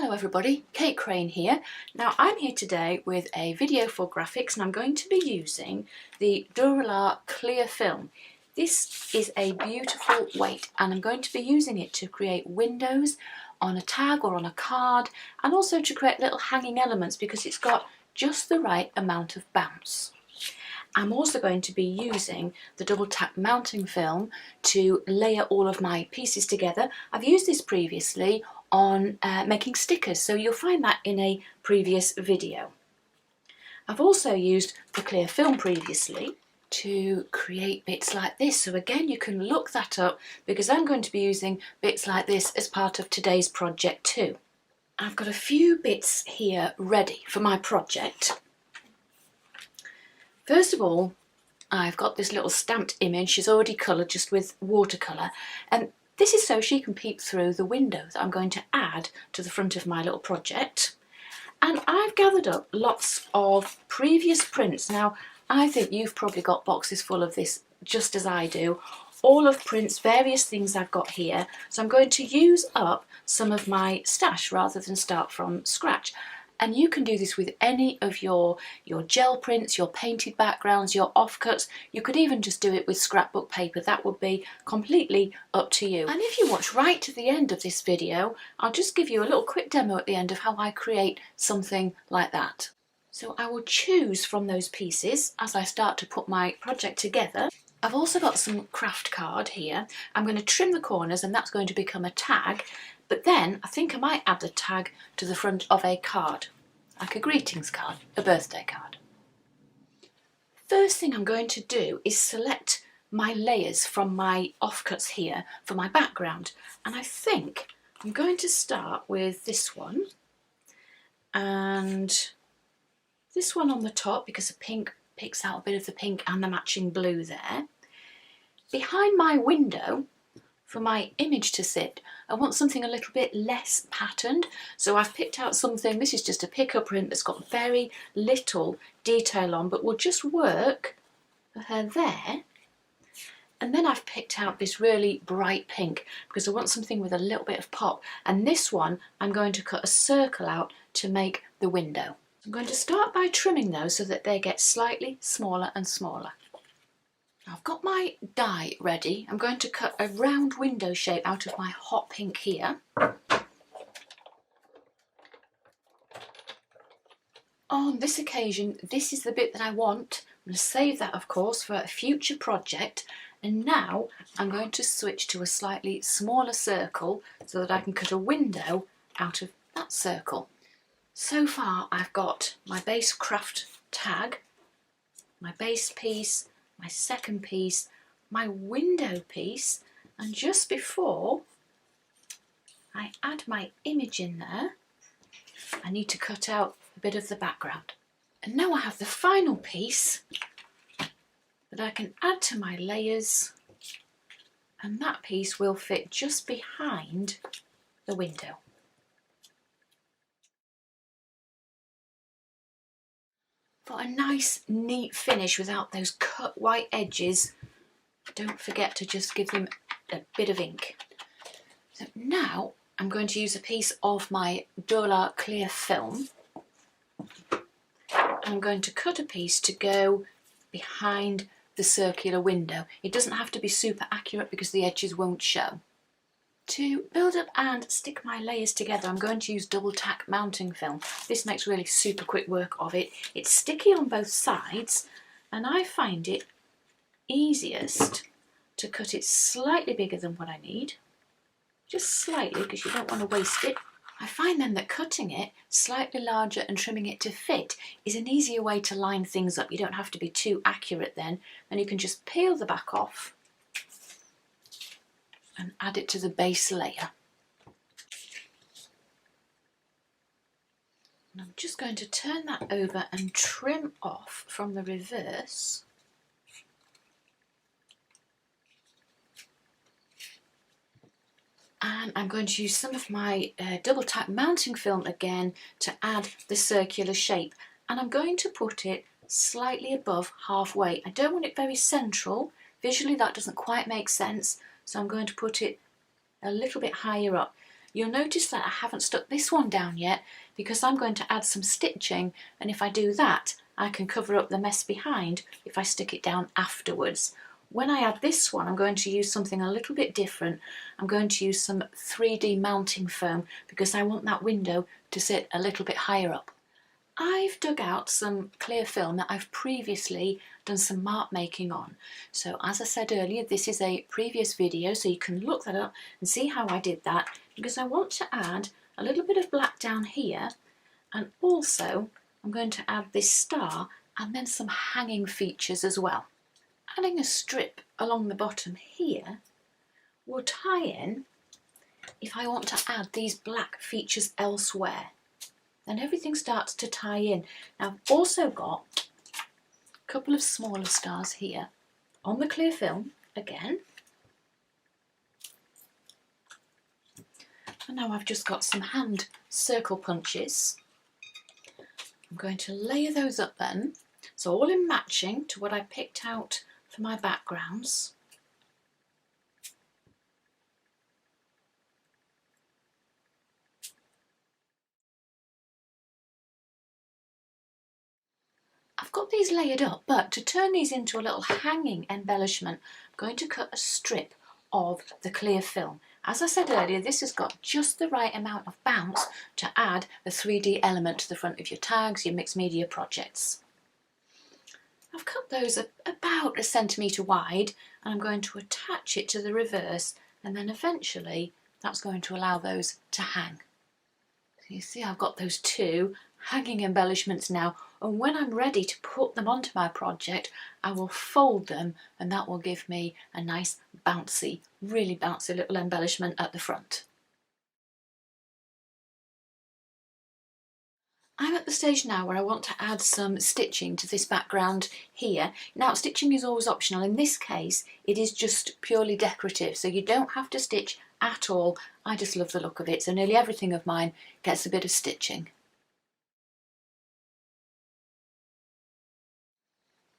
Hello everybody, Kate Crane here. Now I'm here today with a video for graphics and I'm going to be using the Dura-Lar clear film. This is a beautiful weight and I'm going to be using it to create windows on a tag or on a card and also to create little hanging elements because it's got just the right amount of bounce. I'm also going to be using the double tack mounting film to layer all of my pieces together. I've used this previously on making stickers, so you'll find that in a previous video. I've also used the clear film previously to create bits like this, so again you can look that up because I'm going to be using bits like this as part of today's project too. I've got a few bits here ready for my project. First of all, I've got this little stamped image. She's already coloured just with watercolour, and this is so she can peep through the window that I'm going to add to the front of my little project. And I've gathered up lots of previous prints. Now, I think you've probably got boxes full of this just as I do. All of prints, various things I've got here. So I'm going to use up some of my stash rather than start from scratch. And you can do this with any of your gel prints, your painted backgrounds, your offcuts. You could even just do it with scrapbook paper. That would be completely up to you. And if you watch right to the end of this video, I'll just give you a little quick demo at the end of how I create something like that. So I will choose from those pieces as I start to put my project together. I've also got some Kraft Card here. I'm going to trim the corners and that's going to become a tag. But then I think I might add the tag to the front of a card, like a greetings card, a birthday card. First thing I'm going to do is select my layers from my offcuts here for my background. And I think I'm going to start with this one and this one on the top because the pink picks out a bit of the pink and the matching blue there. Behind my window, for my image to sit, I want something a little bit less patterned, so I've picked out something. This is just a picker print that's got very little detail on but will just work for her there. And then I've picked out this really bright pink because I want something with a little bit of pop, and this one I'm going to cut a circle out to make the window. I'm going to start by trimming those so that they get slightly smaller and smaller. I've got my die ready. I'm going to cut a round window shape out of my hot pink here. On this occasion, this is the bit that I want. I'm going to save that, of course, for a future project. And now I'm going to switch to a slightly smaller circle so that I can cut a window out of that circle. So far, I've got my base craft tag, my base piece, my second piece, my window piece, and just before I add my image in there, I need to cut out a bit of the background. And now I have the final piece that I can add to my layers, and that piece will fit just behind the window. For a nice neat finish without those cut white edges, don't forget to just give them a bit of ink. So now I'm going to use a piece of my Dura-Lar clear film. I'm going to cut a piece to go behind the circular window. It doesn't have to be super accurate because the edges won't show. To build up and stick my layers together, I'm going to use double tack mounting film. This makes really super quick work of it. It's sticky on both sides and I find it easiest to cut it slightly bigger than what I need. Just slightly because you don't want to waste it. I find then that cutting it slightly larger and trimming it to fit is an easier way to line things up. You don't have to be too accurate then, and you can just peel the back off and add it to the base layer. And I'm just going to turn that over and trim off from the reverse. And I'm going to use some of my double tack mounting film again to add the circular shape. And I'm going to put it slightly above halfway. I don't want it very central. Visually that doesn't quite make sense. So I'm going to put it a little bit higher up. You'll notice that I haven't stuck this one down yet because I'm going to add some stitching, and if I do that I can cover up the mess behind if I stick it down afterwards. When I add this one, I'm going to use something a little bit different. I'm going to use some 3D mounting foam because I want that window to sit a little bit higher up. I've dug out some clear film that I've previously done some mark making on. So as I said earlier, this is a previous video, so you can look that up and see how I did that, because I want to add a little bit of black down here, and also I'm going to add this star and then some hanging features as well. Adding a strip along the bottom here will tie in if I want to add these black features elsewhere. Then everything starts to tie in. Now I've also got a couple of smaller stars here on the clear film again. And now I've just got some hand circle punches. I'm going to layer those up then, so all in matching to what I picked out for my backgrounds. I've got these layered up, but to turn these into a little hanging embellishment, I'm going to cut a strip of the clear film. As I said earlier, this has got just the right amount of bounce to add the 3D element to the front of your tags, your mixed media projects. I've cut those about 1 centimetre wide, and I'm going to attach it to the reverse, and then eventually that's going to allow those to hang. So you see I've got those two hanging embellishments now, and when I'm ready to put them onto my project I will fold them, and that will give me a nice bouncy, really bouncy little embellishment at the front. I'm at the stage now where I want to add some stitching to this background here. Now stitching is always optional. In this case it is just purely decorative, so you don't have to stitch at all. I just love the look of it, so nearly everything of mine gets a bit of stitching.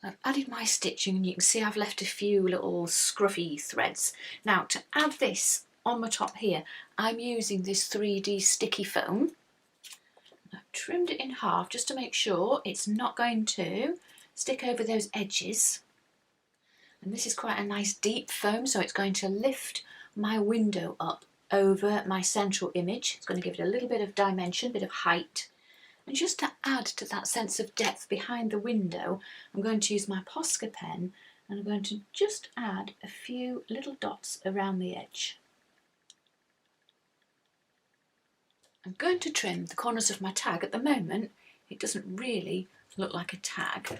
I've added my stitching and you can see I've left a few little scruffy threads. Now to add this on the top here, I'm using this 3D sticky foam. I've trimmed it in half just to make sure it's not going to stick over those edges. And this is quite a nice deep foam, so it's going to lift my window up over my central image. It's going to give it a little bit of dimension, a bit of height. And just to add to that sense of depth behind the window, I'm going to use my Posca pen and I'm going to just add a few little dots around the edge. I'm going to trim the corners of my tag. At the moment it doesn't really look like a tag.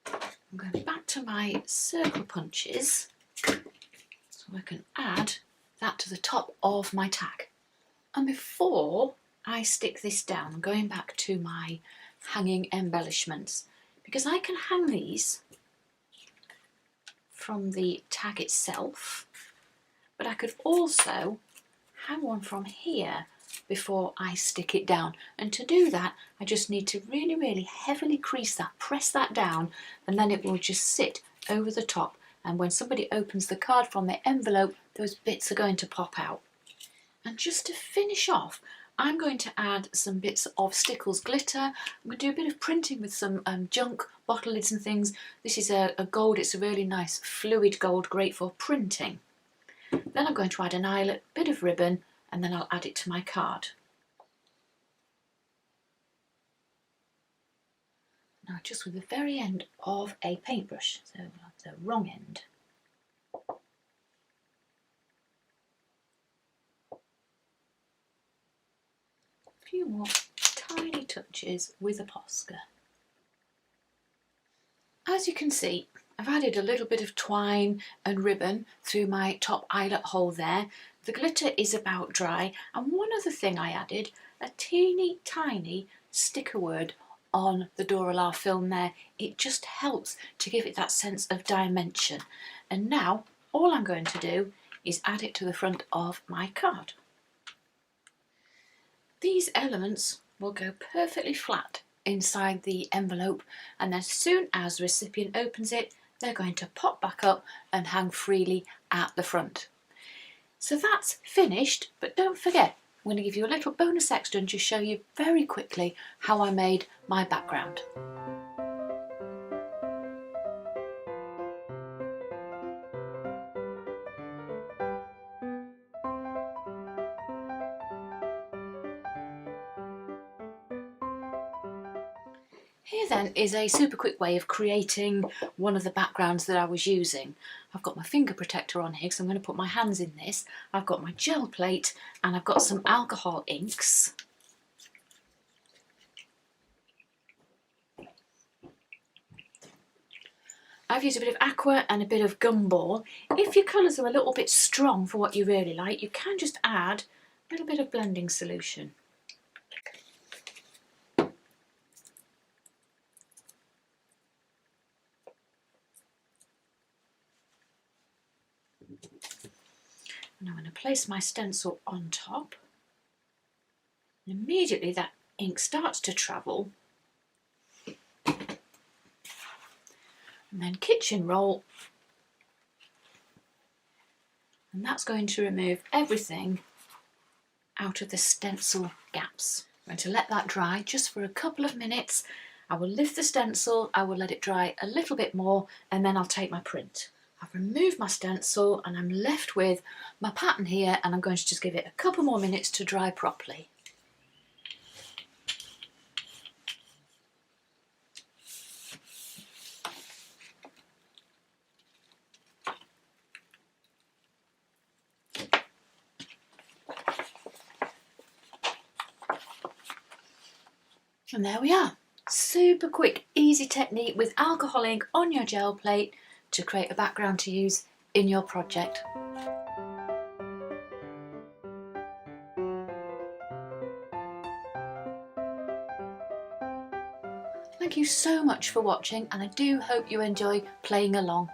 I'm going back to my circle punches so I can add that to the top of my tag. And before I stick this down, I'm going back to my hanging embellishments, because I can hang these from the tag itself, but I could also hang one from here before I stick it down. And to do that I just need to really heavily crease that, press that down, and then it will just sit over the top, and when somebody opens the card from the envelope those bits are going to pop out. And just to finish off, I'm going to add some bits of Stickles glitter. I'm going to do a bit of printing with some junk bottle lids and things. This is a gold, it's a really nice fluid gold, great for printing. Then I'm going to add an eyelet, bit of ribbon, and then I'll add it to my card. Now just with the very end of a paintbrush, so the wrong end. A few more tiny touches with a Posca. As you can see, I've added a little bit of twine and ribbon through my top eyelet hole there. The glitter is about dry, and one other thing I added, a teeny tiny sticker word on the Dura-Lar film there. It just helps to give it that sense of dimension. And now all I'm going to do is add it to the front of my card. These elements will go perfectly flat inside the envelope, and as soon as the recipient opens it they're going to pop back up and hang freely at the front. So that's finished, but don't forget, I'm going to give you a little bonus extra and just show you very quickly how I made my background. Here then is a super quick way of creating one of the backgrounds that I was using. I've got my finger protector on here because I'm going to put my hands in this. I've got my gel plate and I've got some alcohol inks. I've used a bit of Aqua and a bit of Gumball. If your colours are a little bit strong for what you really like, you can just add a little bit of blending solution. And I'm going to place my stencil on top. And immediately that ink starts to travel. And then kitchen roll. And that's going to remove everything out of the stencil gaps. I'm going to let that dry just for a couple of minutes. I will lift the stencil, I will let it dry a little bit more, and then I'll take my print. I've removed my stencil and I'm left with my pattern here, and I'm going to just give it a couple more minutes to dry properly. And there we are. Super quick, easy technique with alcohol ink on your gel plate to create a background to use in your project. Thank you so much for watching, and I do hope you enjoy playing along.